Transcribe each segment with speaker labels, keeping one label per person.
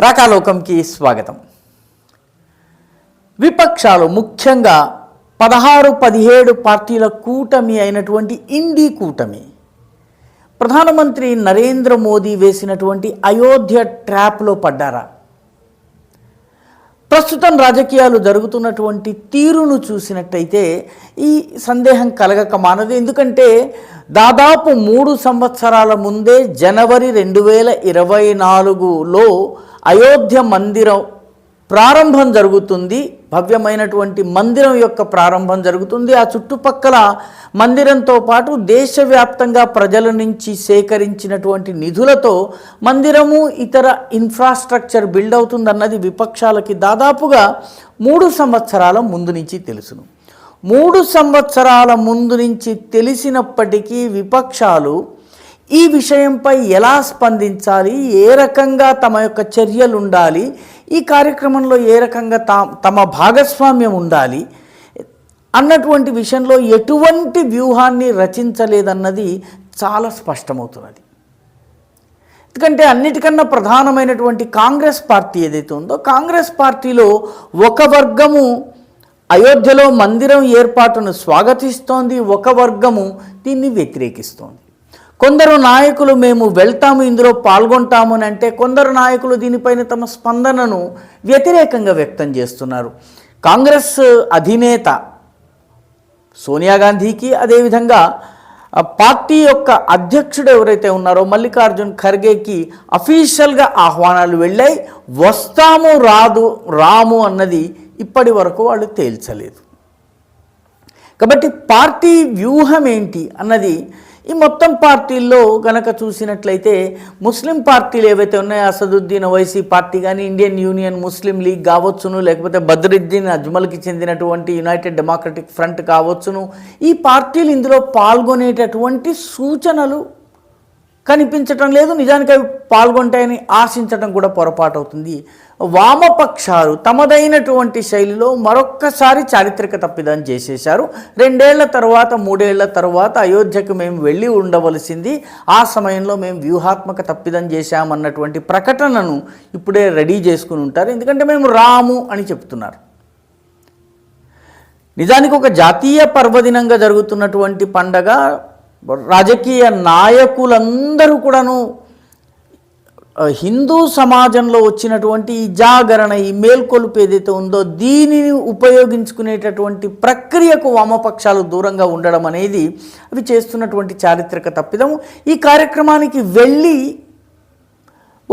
Speaker 1: రాకాలోకంకి స్వాగతం. విపక్షాలు ముఖ్యంగా 16-17 పార్టీల కూటమి అయినటువంటి ఇండి కూటమి ప్రధానమంత్రి నరేంద్ర మోదీ వేసినటువంటి అయోధ్య ట్రాప్లో పడ్డారా? ప్రస్తుతం రాజకీయాలు జరుగుతున్నటువంటి తీరును చూసినట్టయితే ఈ సందేహం కలగక మానదు. ఎందుకంటే దాదాపు 3 సంవత్సరాల ముందే జనవరి 2024లో అయోధ్య మందిరం ప్రారంభం జరుగుతుంది. భవ్యమైనటువంటి మందిరం యొక్క ప్రారంభం జరుగుతుంది. ఆ చుట్టుపక్కల మందిరంతో పాటు దేశవ్యాప్తంగా ప్రజల నుంచి సేకరించినటువంటి నిధులతో మందిరము ఇతర ఇన్ఫ్రాస్ట్రక్చర్ బిల్డ్ అవుతుందన్నది విపక్షాలకి దాదాపుగా 3 సంవత్సరాల ముందు నుంచి తెలుసును. 3 సంవత్సరాల ముందు నుంచి తెలిసినప్పటికీ విపక్షాలు ఈ విషయంపై ఎలా స్పందించాలి, ఏ రకంగా తమ యొక్క చర్యలు ఉండాలి, ఈ కార్యక్రమంలో ఏ రకంగా తమ భాగస్వామ్యం ఉండాలి అన్నటువంటి విషయంలో ఎటువంటి వ్యూహాన్ని రచించలేదన్నది చాలా స్పష్టమవుతున్నది. ఎందుకంటే అన్నిటికన్నా ప్రధానమైనటువంటి కాంగ్రెస్ పార్టీ ఏదైతే ఉందో, కాంగ్రెస్ పార్టీలో ఒక వర్గము అయోధ్యలో మందిరం ఏర్పాటును స్వాగతిస్తోంది, ఒక వర్గము దీన్ని వ్యతిరేకిస్తోంది. కొందరు నాయకులు మేము వెళ్తాము, ఇందులో పాల్గొంటాము అని అంటే, కొందరు నాయకులు దీనిపైన తమ స్పందనను వ్యతిరేకంగా వ్యక్తం చేస్తున్నారు. కాంగ్రెస్ అధినేత సోనియా గాంధీకి, అదేవిధంగా పార్టీ యొక్క అధ్యక్షుడు ఎవరైతే ఉన్నారో మల్లికార్జున్ ఖర్గేకి అఫీషియల్గా ఆహ్వానాలు వెళ్ళాయి. వస్తాము రాము అన్నది ఇప్పటి వరకు వాళ్ళు తేల్చలేదు. కాబట్టి పార్టీ వ్యూహం ఏంటి అన్నది ఈ మొత్తం పార్టీల్లో గనక చూసినట్లయితే ముస్లిం పార్టీలు ఏవైతే ఉన్నాయో, అసదుద్దీన్ ఓవైసీ పార్టీ కానీ, ఇండియన్ యూనియన్ ముస్లిం లీగ్ కావచ్చును, లేకపోతే బద్రుద్దీన్ అజ్మల్కి చెందినటువంటి యునైటెడ్ డెమోక్రటిక్ ఫ్రంట్ కావచ్చును, ఈ పార్టీలు ఇందులో పాల్గొనేటటువంటి సూచనలు కనిపించటం లేదు. నిజానికి అవి పాల్గొంటాయని ఆశించడం కూడా పొరపాటు అవుతుంది. వామపక్షాలు తమదైనటువంటి శైలిలో మరొక్కసారి చారిత్రక తప్పిదం చేసేశారు. 2 ఏళ్ల తర్వాత 3 ఏళ్ల తర్వాత అయోధ్యకు మేము వెళ్ళి ఉండవలసింది, ఆ సమయంలో మేము వ్యూహాత్మక తప్పిదం చేశామన్నటువంటి ప్రకటనను ఇప్పుడే రెడీ చేసుకుని ఉంటారు. ఎందుకంటే మేము రాము అని చెప్తున్నారు. నిజానికి ఒక జాతీయ పర్వదినంగా జరుగుతున్నటువంటి పండగ, రాజకీయ నాయకులందరూ కూడాను హిందూ సమాజంలో వచ్చినటువంటి ఈ జాగరణ, ఈ మేల్కొలుపు ఏదైతే ఉందో దీనిని ఉపయోగించుకునేటటువంటి ప్రక్రియకు వామపక్షాలు దూరంగా ఉండడం అనేది అవి చేస్తున్నటువంటి చారిత్రక తప్పిదం. ఈ కార్యక్రమానికి వెళ్ళి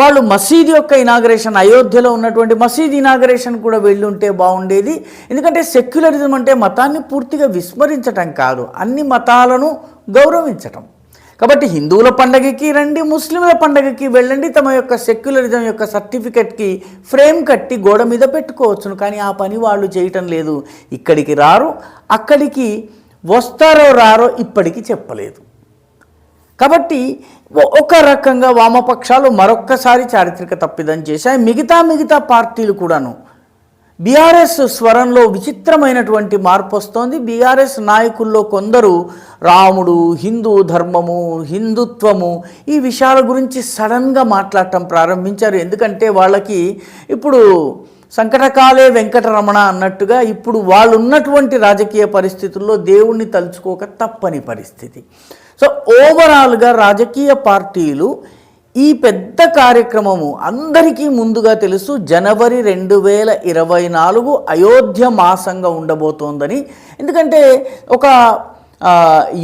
Speaker 1: వాళ్ళు మసీద్ యొక్క ఇనాగరేషన్, అయోధ్యలో ఉన్నటువంటి మసీద్ ఇనాగరేషన్ కూడా వెళ్ళి ఉంటే బాగుండేది. ఎందుకంటే సెక్యులరిజం అంటే మతాన్ని పూర్తిగా విస్మరించటం కాదు, అన్ని మతాలను గౌరవించటం. కాబట్టి హిందువుల పండగకి రండి, ముస్లింల పండగకి వెళ్ళండి, తమ యొక్క సెక్యులరిజం యొక్క సర్టిఫికెట్కి ఫ్రేమ్ కట్టి గోడ మీద పెట్టుకోవచ్చును. కానీ ఆ పని వాళ్ళు చేయటం లేదు. ఇక్కడికి రారు, అక్కడికి వస్తారో రారో ఇప్పటికీ చెప్పలేదు. కాబట్టి ఒక రకంగా వామపక్షాలు మరొక్కసారి చారిత్రక తప్పిదం చేశాయి. మిగతా పార్టీలు కూడాను బీఆర్ఎస్ స్వరంలో విచిత్రమైనటువంటి మార్పు వస్తోంది. బీఆర్ఎస్ నాయకుల్లో కొందరు రాముడు, హిందూ ధర్మము, హిందుత్వము ఈ విషయాల గురించి సడన్గా మాట్లాడటం ప్రారంభించారు. ఎందుకంటే వాళ్ళకి ఇప్పుడు సంకటకాలే వెంకటరమణ అన్నట్టుగా ఇప్పుడు వాళ్ళు ఉన్నటువంటి రాజకీయ పరిస్థితుల్లో దేవుణ్ణి తలుచుకోక తప్పని పరిస్థితి. సో ఓవరాల్గా రాజకీయ పార్టీలు ఈ పెద్ద కార్యక్రమము అందరికీ ముందుగా తెలుసు, జనవరి 2024 అయోధ్య మాసంగా ఉండబోతోందని. ఎందుకంటే ఒక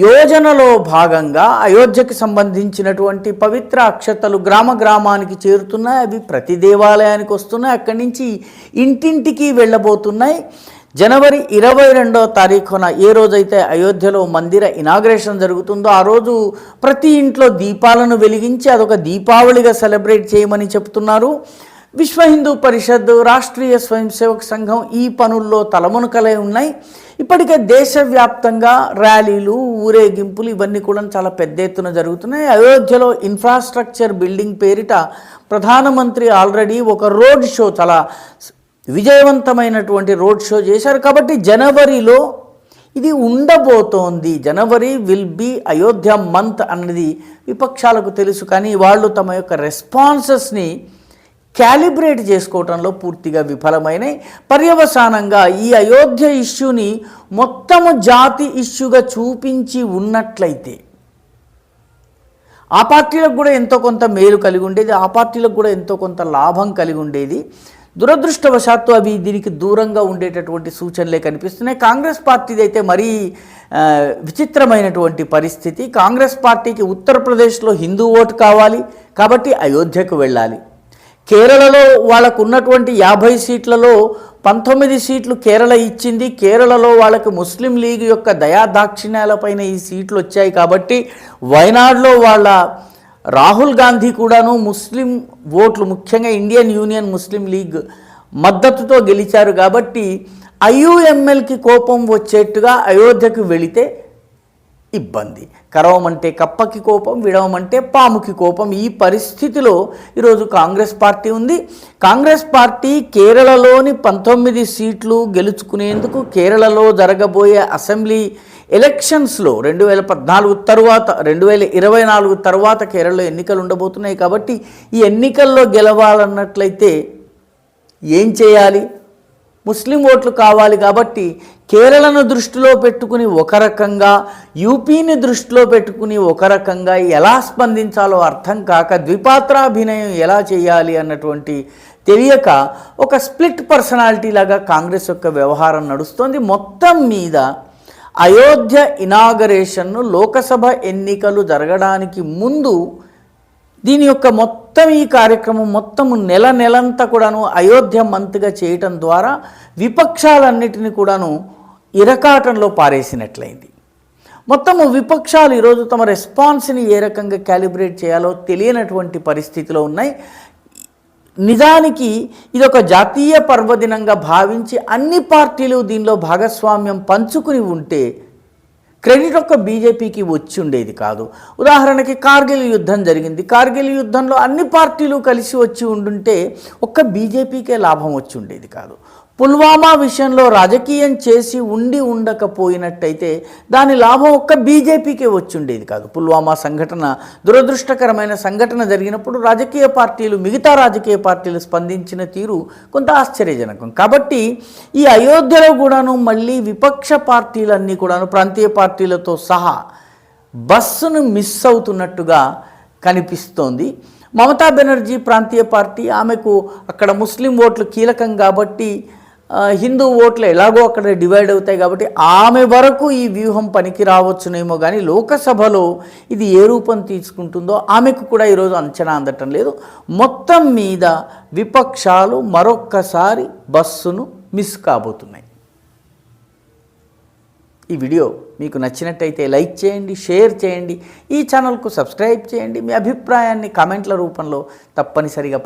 Speaker 1: యోజనలో భాగంగా అయోధ్యకి సంబంధించినటువంటి పవిత్ర అక్షతలు గ్రామానికి చేరుతున్నాయి. అవి ప్రతి దేవాలయానికి వస్తున్నాయి, అక్కడి నుంచి ఇంటింటికి వెళ్ళబోతున్నాయి. జనవరి 22వ తారీఖున ఏ రోజైతే అయోధ్యలో మందిర ఇనాగ్రేషన్ జరుగుతుందో ఆ రోజు ప్రతి ఇంట్లో దీపాలను వెలిగించి అదొక దీపావళిగా సెలబ్రేట్ చేయమని చెప్తున్నారు. విశ్వ హిందూ పరిషత్, రాష్ట్రీయ స్వయం సేవక్ సంఘం ఈ పనుల్లో తలమునకలై ఉన్నాయి. ఇప్పటికే దేశవ్యాప్తంగా ర్యాలీలు, ఊరేగింపులు ఇవన్నీ కూడా చాలా పెద్ద ఎత్తున జరుగుతున్నాయి. అయోధ్యలో ఇన్ఫ్రాస్ట్రక్చర్ బిల్డింగ్ పేరిట ప్రధానమంత్రి ఆల్రెడీ ఒక రోడ్ షో, చాలా విజయవంతమైనటువంటి రోడ్ షో చేశారు. కాబట్టి జనవరిలో ఇది ఉండబోతోంది. జనవరి విల్ బీ అయోధ్య మంత్ అన్నది విపక్షాలకు తెలుసు. కానీ వాళ్ళు తమ యొక్క రెస్పాన్సెస్ని క్యాలిబ్రేట్ చేసుకోవటంలో పూర్తిగా విఫలమైనాయి. పర్యవసానంగా ఈ అయోధ్య ఇష్యూని మొత్తము జాతి ఇష్యూగా చూపించి ఉన్నట్లయితే ఆ పార్టీలకు కూడా ఎంతో కొంత మేలు కలిగి ఉండేది, ఆ పార్టీలకు కూడా ఎంతో కొంత లాభం కలిగి ఉండేది. దురదృష్టవశాత్తు అవి దీనికి దూరంగా ఉండేటటువంటి సూచనలే కనిపిస్తున్నాయి. కాంగ్రెస్ పార్టీది అయితే మరీ విచిత్రమైనటువంటి పరిస్థితి. కాంగ్రెస్ పార్టీకి ఉత్తరప్రదేశ్లో హిందూ ఓటు కావాలి కాబట్టి అయోధ్యకు వెళ్ళాలి. కేరళలో వాళ్ళకు ఉన్నటువంటి 50 సీట్లలో 19 సీట్లు కేరళ ఇచ్చింది. కేరళలో వాళ్ళకి ముస్లిం లీగ్ యొక్క దయాదాక్షిణ్యాలపైన ఈ సీట్లు వచ్చాయి కాబట్టి వయనాడులో వాళ్ళ రాహుల్ గాంధీ కూడాను ముస్లిం ఓట్లు, ముఖ్యంగా ఇండియన్ యూనియన్ ముస్లిం లీగ్ మద్దతుతో గెలిచారు కాబట్టి ఐయుఎంఎల్కి కోపం వచ్చేట్టుగా అయోధ్యకు వెళితే ఇబ్బంది. కరవమంటే కప్పకి కోపం, విడవమంటే పాముకి కోపం. ఈ పరిస్థితిలో ఈరోజు కాంగ్రెస్ పార్టీ ఉంది. కాంగ్రెస్ పార్టీ కేరళలోని 19 సీట్లు గెలుచుకునేందుకు కేరళలో జరగబోయే అసెంబ్లీ ఎలక్షన్స్లో 2014 తర్వాత 2024 తర్వాత కేరళలో ఎన్నికలు ఉండబోతున్నాయి కాబట్టి ఈ ఎన్నికల్లో గెలవాలన్నట్లయితే ఏం చేయాలి? ముస్లిం ఓట్లు కావాలి కాబట్టి కేరళను దృష్టిలో పెట్టుకుని ఒక రకంగా, యూపీని దృష్టిలో పెట్టుకుని ఒక రకంగా ఎలా స్పందించాలో అర్థం కాక ద్విపాత్రాభినయం ఎలా చేయాలి అన్నటువంటి తెలియక ఒక స్ప్లిట్ పర్సనాలిటీ లాగా కాంగ్రెస్ యొక్క వ్యవహారం నడుస్తోంది. మొత్తం మీద అయోధ్య ఇనాగరేషన్ను లోకసభ ఎన్నికలు జరగడానికి ముందు దీని యొక్క మొత్తం ఈ కార్యక్రమం మొత్తము నెలంతా కూడాను అయోధ్య మంత్గా చేయటం ద్వారా విపక్షాలన్నిటిని కూడాను ఇరకాటంలో పారేసినట్లయింది. మొత్తము విపక్షాలు ఈరోజు తమ రెస్పాన్స్ని ఏ రకంగా క్యాలిబ్రేట్ చేయాలో తెలియనటువంటి పరిస్థితిలో ఉన్నాయి. నిజానికి ఇదొక జాతీయ పర్వదినంగా భావించి అన్ని పార్టీలు దీనిలో భాగస్వామ్యం పంచుకుని ఉంటే క్రెడిట్ ఒక్క బీజేపీకి వచ్చి ఉండేది కాదు. ఉదాహరణకి కార్గిల్ యుద్ధం జరిగింది. కార్గిల్ యుద్ధంలో అన్ని పార్టీలు కలిసి వచ్చి ఉండుంటే ఒక్క బీజేపీకే లాభం వచ్చి ఉండేది కాదు. పుల్వామా విషయంలో రాజకీయం చేసి ఉండకపోయినట్టయితే దాని లాభం ఒక్క బీజేపీకే వచ్చి ఉండేది కాదు. పుల్వామా సంఘటన దురదృష్టకరమైన సంఘటన జరిగినప్పుడు రాజకీయ పార్టీలు, మిగతా రాజకీయ పార్టీలు స్పందించిన తీరు కొంత ఆశ్చర్యజనకం. కాబట్టి ఈ అయోధ్యలో కూడాను మళ్ళీ విపక్ష పార్టీలన్నీ కూడాను ప్రాంతీయ పార్టీలతో సహా బస్సును మిస్ అవుతున్నట్టుగా కనిపిస్తోంది. మమతా బెనర్జీ ప్రాంతీయ పార్టీ, ఆమెకు అక్కడ ముస్లిం ఓట్లు కీలకం కాబట్టి హిందూ ఓట్లు ఎలాగో అక్కడ డివైడ్ అవుతాయి కాబట్టి ఆమె వరకు ఈ వ్యూహం పనికి రావచ్చునేమో, కానీ లోకసభలో ఇది ఏ రూపం తీసుకుంటుందో ఆమెకు కూడా ఈరోజు అంచనా అందటం లేదు. మొత్తం మీద విపక్షాలు మరొక్కసారి బస్సును మిస్ కాబోతున్నాయి. ఈ వీడియో మీకు నచ్చినట్టయితే లైక్ చేయండి, షేర్ చేయండి, ఈ ఛానల్కు సబ్స్క్రైబ్ చేయండి. మీ అభిప్రాయాన్ని కామెంట్ల రూపంలో తప్పనిసరిగా